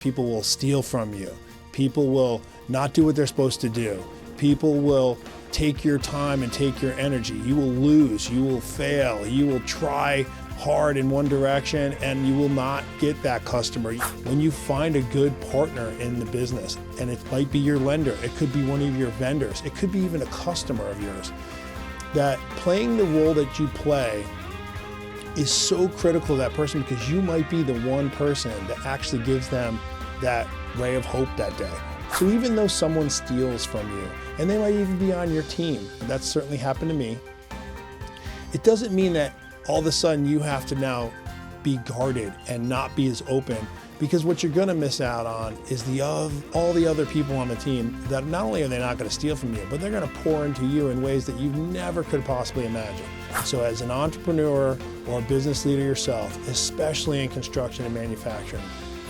People will steal from you. People will not do what they're supposed to do. People will take your time and take your energy. You will lose, you will fail, you will try hard in one direction and you will not get that customer. When you find a good partner in the business, and it might be your lender, it could be one of your vendors, it could be even a customer of yours, that playing the role that you play is so critical to that person, because you might be the one person that actually gives them that ray of hope that day. So even though someone steals from you, and they might even be on your team, that's certainly happened to me, it doesn't mean that all of a sudden you have to now be guarded and not be as open, because what you're gonna miss out on is all the other people on the team that not only are they not gonna steal from you, but they're gonna pour into you in ways that you never could possibly imagine. So as an entrepreneur or a business leader yourself, especially in construction and manufacturing,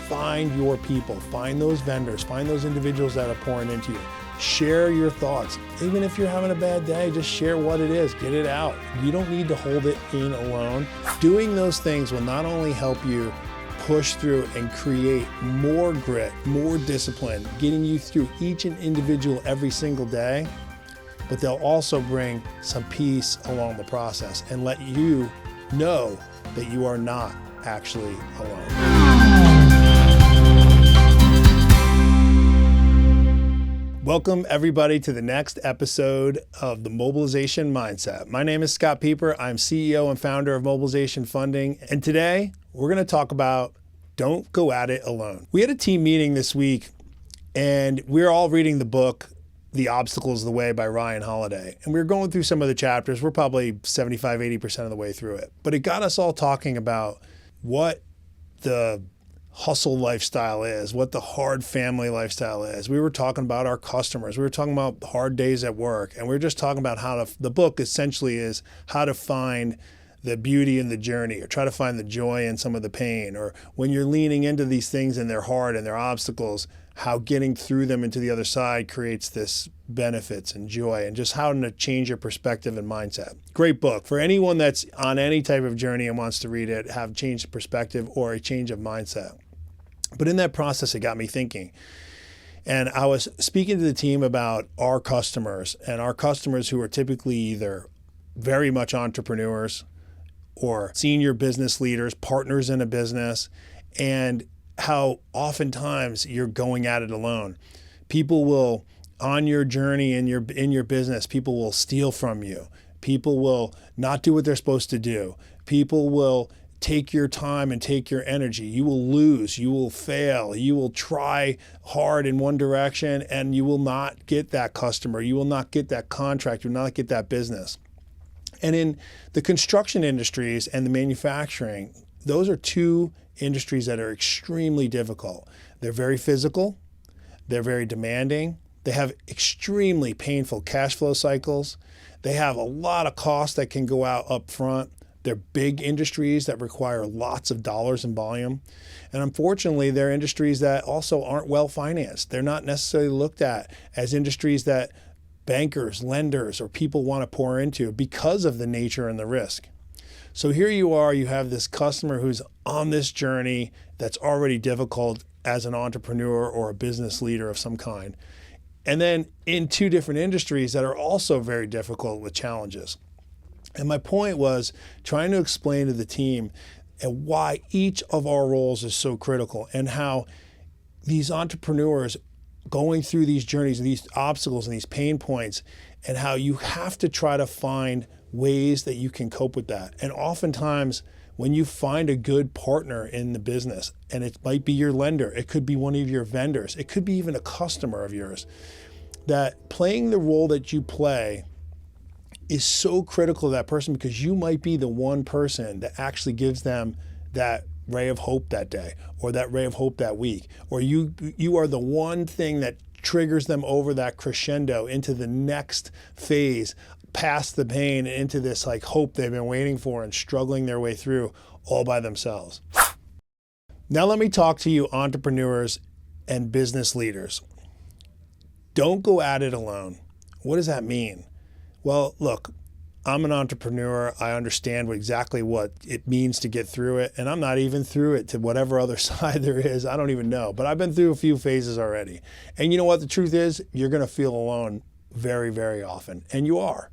find your people, find those vendors, find those individuals that are pouring into you. Share your thoughts. Even if you're having a bad day, just share what it is, get it out. You don't need to hold it in alone. Doing those things will not only help you push through and create more grit, more discipline, getting you through each and individual every single day, but they'll also bring some peace along the process and let you know that you are not actually alone. Welcome everybody to the next episode of the Mobilization Mindset. My name is Scott Peper. I'm CEO and founder of Mobilization Funding. And today we're going to talk about don't go at it alone. We had a team meeting this week and we're all reading the book, The Obstacle is the Way by Ryan Holiday. And we were going through some of the chapters. We're probably 75, 80% of the way through it. But it got us all talking about what the hustle lifestyle is, what the hard family lifestyle is. We were talking about our customers. We were talking about hard days at work. And we were just talking about how the book essentially is how to find the beauty in the journey, or try to find the joy in some of the pain, or when you're leaning into these things and they're hard and they're obstacles, how getting through them into the other side creates this benefits and joy, and just how to change your perspective and mindset. Great book for anyone that's on any type of journey and wants to read it, have changed perspective or a change of mindset. But in that process, it got me thinking. And I was speaking to the team about our customers, and our customers who are typically either very much entrepreneurs or senior business leaders, partners in a business, and how oftentimes you're going at it alone. People will, on your journey in your business, people will steal from you. People will not do what they're supposed to do. People will take your time and take your energy. You will lose, you will fail, you will try hard in one direction and you will not get that customer, you will not get that contract, you will not get that business. And in the construction industries and the manufacturing, those are two industries that are extremely difficult. They're very physical, they're very demanding, they have extremely painful cash flow cycles, they have a lot of costs that can go out up front. They're big industries that require lots of dollars in volume. And unfortunately, they're industries that also aren't well financed. They're not necessarily looked at as industries that bankers, lenders, or people want to pour into because of the nature and the risk. So here you are, you have this customer who's on this journey that's already difficult as an entrepreneur or a business leader of some kind. And then in two different industries that are also very difficult with challenges. And my point was trying to explain to the team and why each of our roles is so critical, and how these entrepreneurs going through these journeys and these obstacles and these pain points, and how you have to try to find ways that you can cope with that. And oftentimes when you find a good partner in the business, and it might be your lender, it could be one of your vendors, it could be even a customer of yours, that playing the role that you play is so critical to that person, because you might be the one person that actually gives them that ray of hope that day, or that ray of hope that week, or you are the one thing that triggers them over that crescendo into the next phase, past the pain, and into this like hope they've been waiting for and struggling their way through all by themselves. Now let me talk to you entrepreneurs and business leaders. Don't go at it alone. What does that mean? Well, look, I'm an entrepreneur. I understand exactly what it means to get through it. And I'm not even through it to whatever other side there is. I don't even know. But I've been through a few phases already. And you know what? The truth is, you're going to feel alone very, very often. And you are.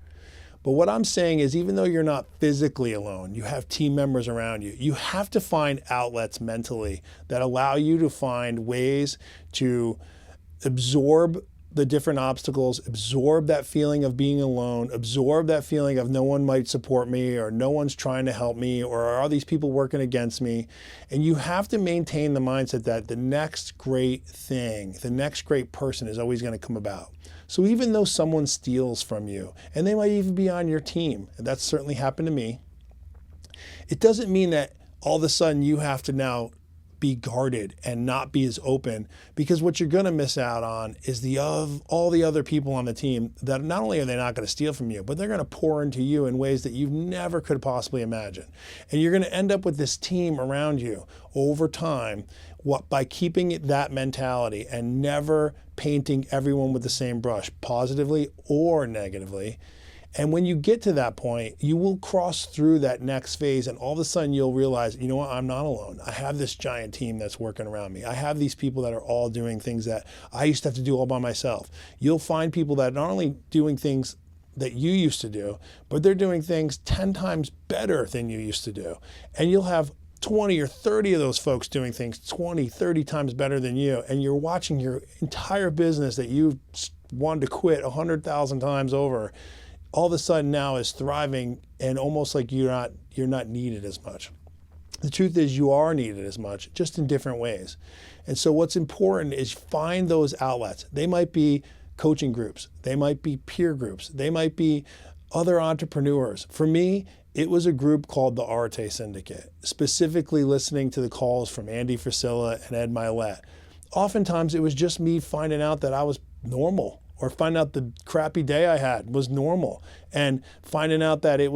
But what I'm saying is, even though you're not physically alone, you have team members around you. You have to find outlets mentally that allow you to find ways to absorb the different obstacles, absorb that feeling of being alone, absorb that feeling of no one might support me or no one's trying to help me or are all these people working against me. And you have to maintain the mindset that the next great thing, the next great person is always going to come about. So even though someone steals from you, and they might even be on your team, and that's certainly happened to me, it doesn't mean that all of a sudden you have to now be guarded and not be as open, because what you're going to miss out on is all the other people on the team that not only are they not going to steal from you, but they're going to pour into you in ways that you never could possibly imagine. And you're going to end up with this team around you over time by keeping that mentality and never painting everyone with the same brush, positively or negatively. And when you get to that point, you will cross through that next phase, and all of a sudden you'll realize, you know what, I'm not alone. I have this giant team that's working around me. I have these people that are all doing things that I used to have to do all by myself. You'll find people that are not only doing things that you used to do, but they're doing things 10 times better than you used to do. And you'll have 20 or 30 of those folks doing things 20, 30 times better than you. And you're watching your entire business that you wanted to quit 100,000 times over, all of a sudden now is thriving, and almost like you're not needed as much. The truth is, you are needed as much, just in different ways. And so what's important is find those outlets. They might be coaching groups. They might be peer groups. They might be other entrepreneurs. For me, it was a group called the Arte Syndicate, specifically listening to the calls from Andy Frisella and Ed Milet. Oftentimes, it was just me finding out that I was normal, or find out the crappy day I had was normal, and finding out that I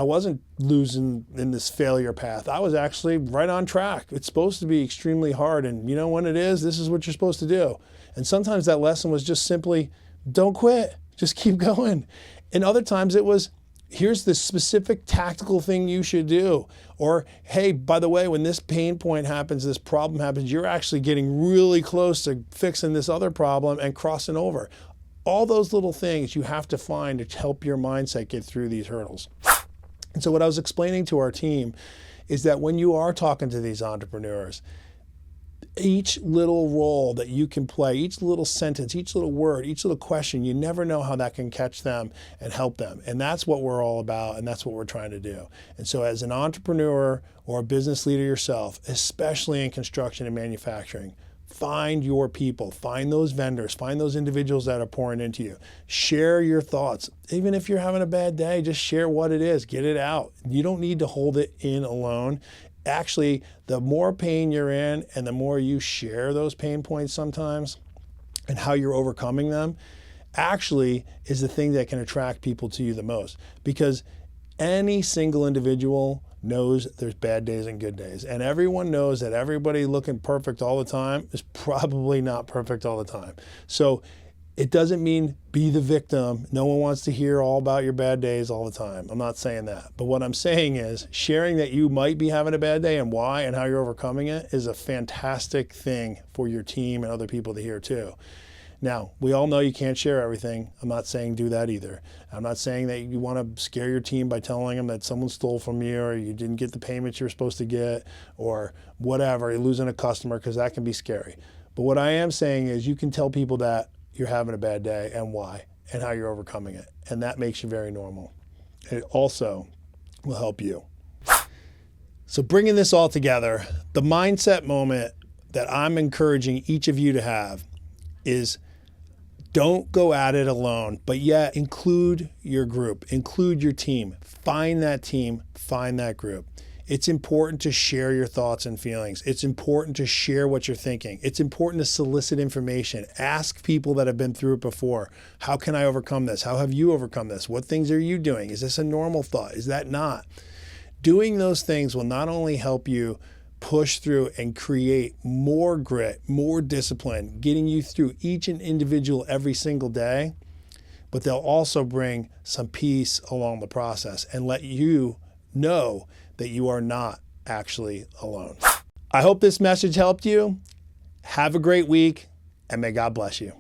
wasn't losing in this failure path. I was actually right on track. It's supposed to be extremely hard, and you know when it is, this is what you're supposed to do. And sometimes that lesson was just simply, don't quit, just keep going. And other times it was, here's the specific tactical thing you should do. Or, hey, by the way, when this pain point happens, this problem happens, you're actually getting really close to fixing this other problem and crossing over. All those little things you have to find to help your mindset get through these hurdles. And so what I was explaining to our team is that when you are talking to these entrepreneurs, each little role that you can play, each little sentence, each little word, each little question, you never know how that can catch them and help them. And that's what we're all about, and that's what we're trying to do. And so as an entrepreneur or a business leader yourself, especially in construction and manufacturing, find your people, find those vendors, find those individuals that are pouring into you. Share your thoughts. Even if you're having a bad day, just share what it is, get it out. You don't need to hold it in alone. Actually, the more pain you're in and the more you share those pain points sometimes and how you're overcoming them, actually is the thing that can attract people to you the most. Because any single individual knows there's bad days and good days. And everyone knows that everybody looking perfect all the time is probably not perfect all the time. So it doesn't mean be the victim. No one wants to hear all about your bad days all the time. I'm not saying that. But what I'm saying is sharing that you might be having a bad day and why and how you're overcoming it is a fantastic thing for your team and other people to hear too. Now, we all know you can't share everything. I'm not saying do that either. I'm not saying that you want to scare your team by telling them that someone stole from you or you didn't get the payments you're supposed to get or whatever, you're losing a customer, because that can be scary. But what I am saying is you can tell people that you're having a bad day and why and how you're overcoming it. And that makes you very normal. It also will help you. So bringing this all together, the mindset moment that I'm encouraging each of you to have is don't go at it alone, but yet include your group, include your team, find that team, find that group. It's important to share your thoughts and feelings. It's important to share what you're thinking. It's important to solicit information. Ask people that have been through it before. How can I overcome this? How have you overcome this? What things are you doing? Is this a normal thought? Is that not? Doing those things will not only help you push through and create more grit, more discipline, getting you through each and individual every single day, but they'll also bring some peace along the process and let you know that you are not actually alone. I hope this message helped you. Have a great week, and may God bless you.